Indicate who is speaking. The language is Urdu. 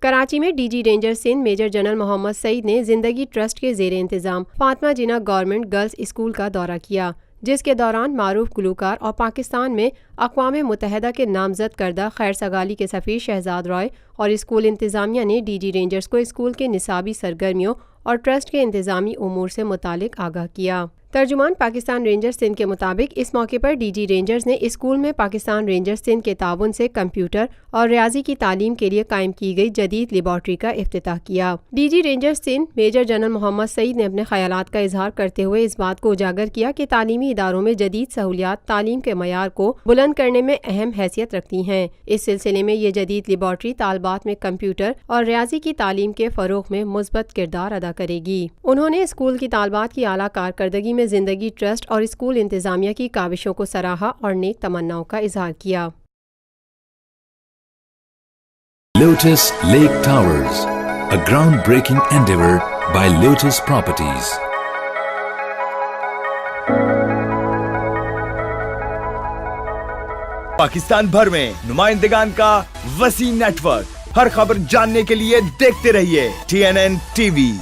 Speaker 1: کراچی میں D G ranger Sindh major general Muhammad Saeed نے زندگی ٹرسٹ کے زیر انتظام Fatima Jinnah government girls school کا دورہ کیا، جس کے دوران معروف گلوکار اور پاکستان میں اقوام متحدہ کے نامزد کردہ خیر سگالی کے سفیر شہزاد رائے اور اسکول انتظامیہ نے ڈی جی رینجرز کو اسکول کے نصابی سرگرمیوں اور ٹرسٹ کے انتظامی امور سے متعلق آگاہ کیا۔ ترجمان پاکستان رینجرز سندھ کے مطابق اس موقع پر ڈی جی رینجرز نے اسکول میں پاکستان رینجرز سندھ کے تعاون سے کمپیوٹر اور ریاضی کی تعلیم کے لیے قائم کی گئی جدید لیبارٹری کا افتتاح کیا۔ D G rangers Sindh major general Muhammad Saeed نے اپنے خیالات کا اظہار کرتے ہوئے اس بات کو اجاگر کیا کہ تعلیمی اداروں میں جدید سہولیات تعلیم کے معیار کو بلند کرنے میں اہم حیثیت رکھتی ہیں۔ اس سلسلے میں یہ جدید لیبارٹری طالبات میں کمپیوٹر اور ریاضی کی تعلیم کے فروغ میں مثبت کردار ادا کرے گی۔ انہوں نے اسکول کی طالبات کی اعلیٰ کارکردگی میں زندگی ٹرسٹ اور اسکول انتظامیہ کی کاوشوں کو سراہا اور نیک تمناؤں کا اظہار کیا۔
Speaker 2: Lotus Lake Towers, a groundbreaking endeavor by Lotus Properties.
Speaker 3: Pakistan بھر میں نمائندگان کا وسیع نیٹ ورک، ہر خبر جاننے کے لیے دیکھتے رہیے TNN TV۔